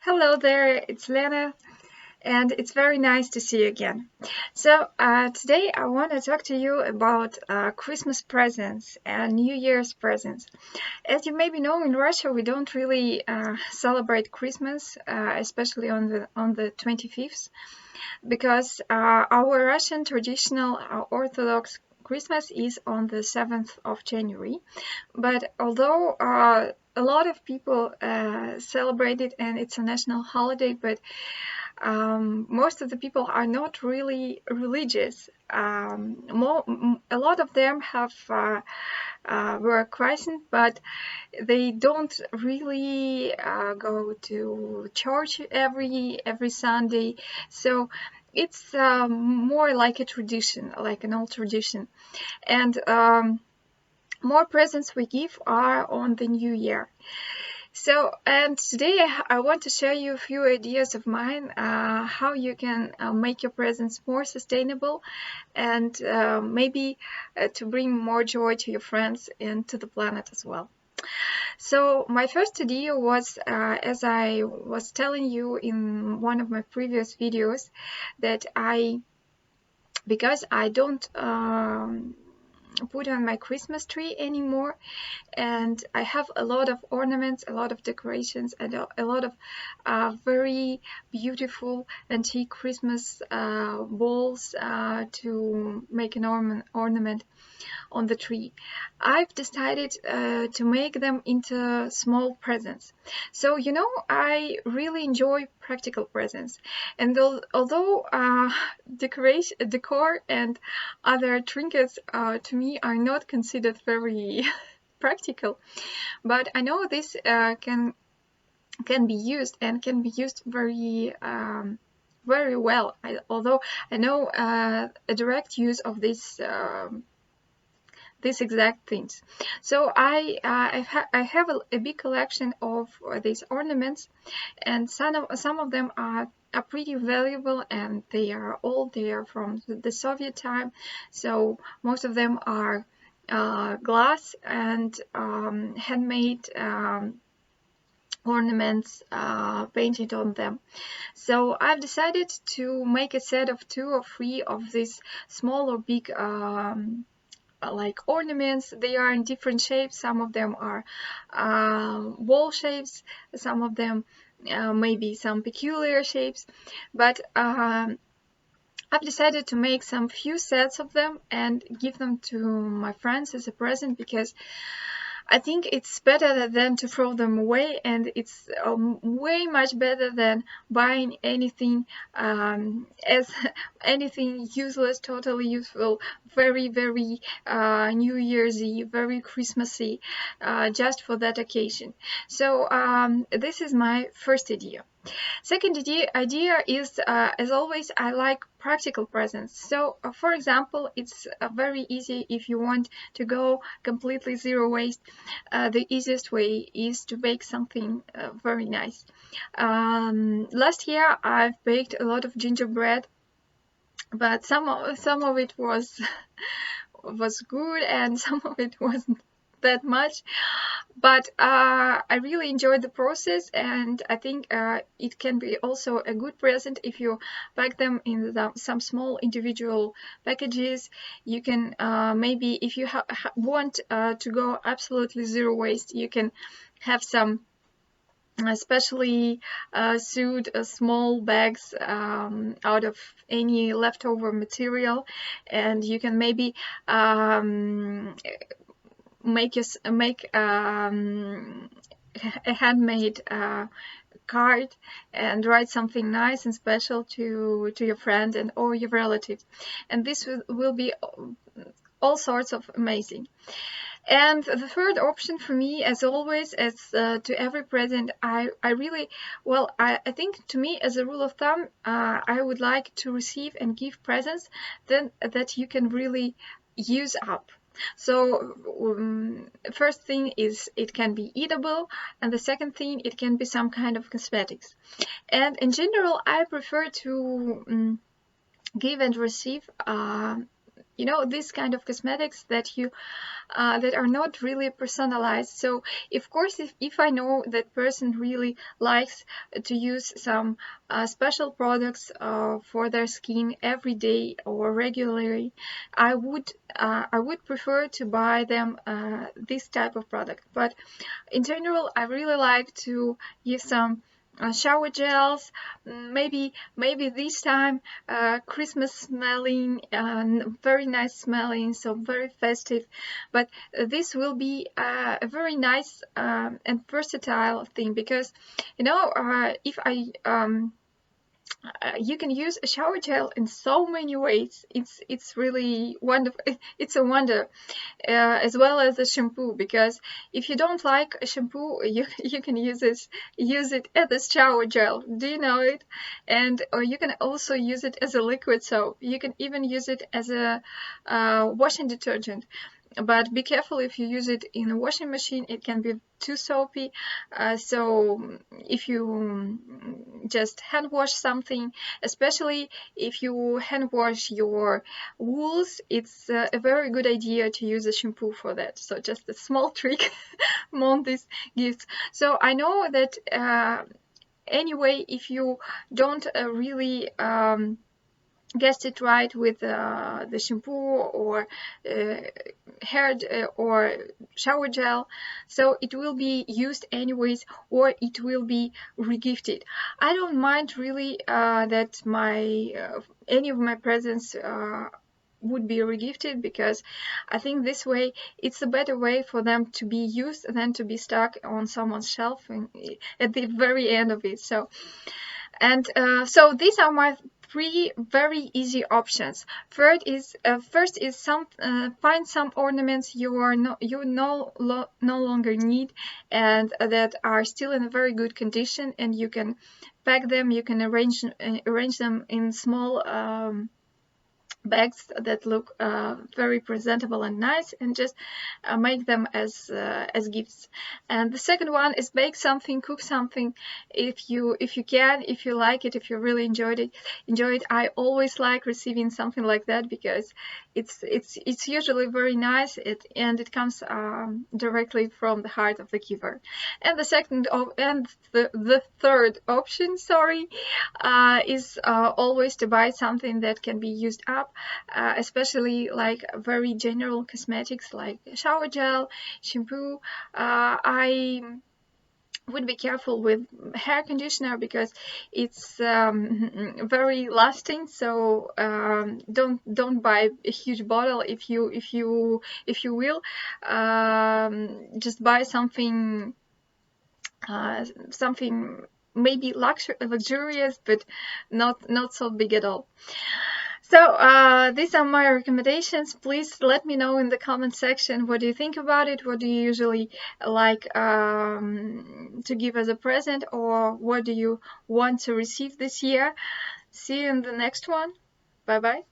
Hello there, it's Lena, and it's very nice to see you again. Today I want to talk to you about Christmas presents and New Year's presents. As you maybe know, in Russia we don't really celebrate Christmas, especially on the 25th, because our Russian traditional Orthodox Christmas is on the 7th of January. But although a lot of people celebrate it and it's a national holiday, but most of the people are not really religious. A lot of them have were christened, but they don't really go to church every Sunday. So it's more like a tradition, like an old tradition, and more presents we give are on the new year. And today I want to share you a few ideas of mine, how you can make your presents more sustainable and maybe to bring more joy to your friends and to the planet as well. So my first idea was, as I was telling you in one of my previous videos, that because I don't put on my Christmas tree anymore, and I have a lot of ornaments, a lot of decorations, and a lot of very beautiful antique Christmas balls to make an ornament on the tree. I've decided to make them into small presents. So, I really enjoy practical presents. And although decor and other trinkets to me are not considered very practical, but I know this can be used and can be used very well. Although I know a direct use of these exact things. So I have a big collection of these ornaments, and some of them are pretty valuable, and they are old. They are from the Soviet time, so most of them are glass and handmade ornaments painted on them. So I've decided to make a set of 2 or 3 of these small or big like ornaments. They are in different shapes. Some of them are ball shapes, some of them maybe some peculiar shapes, but I've decided to make some few sets of them and give them to my friends as a present, because I think it's better than to throw them away, and it's way much better than buying anything as anything useless, totally useful, very New Year's Eve, very Christmassy, just for that occasion. So this is my first idea. Second idea is, as always, I like practical presents. So, for example, it's very easy if you want to go completely zero waste. The easiest way is to bake something very nice. Last year, I've baked a lot of gingerbread, but some of it was good, and some of it wasn't that much, but I really enjoyed the process, and I think it can be also a good present if you pack them in some small individual packages. You can maybe, if you want to go absolutely zero waste, you can have some especially sewed small bags out of any leftover material, and you can maybe make a handmade card and write something nice and special to your friend and or your relative, and this will be all sorts of amazing. And the third option for me, as always, as to every present, I really, well, I think, to me, as a rule of thumb, I would like to receive and give presents then that you can really use up. So first thing is it can be eatable, and the second thing, it can be some kind of cosmetics. And in general, I prefer to give and receive you know, this kind of cosmetics that you that are not really personalized. So of course, if I know that person really likes to use some special products for their skin every day or regularly, I would prefer to buy them this type of product. But in general, I really like to use some shower gels, maybe this time Christmas smelling, very nice smelling, so very festive. But this will be a very nice and versatile thing, because you know, if I you can use a shower gel in so many ways. It's really wonderful. It's a wonder, as well as a shampoo, because if you don't like a shampoo, you can use it as a shower gel. Do you know it? And or you can also use it as a liquid soap. You can even use it as a washing detergent. But be careful, if you use it in a washing machine, it can be too soapy. So if you just hand wash something, especially if you hand wash your wools, it's a very good idea to use a shampoo for that. So just a small trick Mom this gives. So I know that anyway, if you don't really guessed it right with the shampoo or hair or shower gel, so it will be used anyways, or it will be regifted. I don't mind really that my any of my presents would be regifted, because I think this way it's a better way for them to be used than to be stuck on someone's shelf at the very end of it. So and so these are my three very easy options. First is some find some ornaments you no longer need, and that are still in a very good condition, and you can pack them. You can arrange them in small bags that look very presentable and nice, and just make them as gifts. And the second one is bake something, cook something, if you can, if you like it, if you really enjoy it. I always like receiving something like that, because it's usually very nice, and it comes directly from the heart of the giver. And the third option, sorry, is always to buy something that can be used up, especially like very general cosmetics like shower gel, shampoo. I would be careful with hair conditioner, because it's very lasting. So don't buy a huge bottle. If you will, just buy something something maybe luxurious, but not so big at all. So these are my recommendations. Please let me know in the comment section what do you think about it. What do you usually like to give as a present, or what do you want to receive this year? See you in the next one. Bye bye.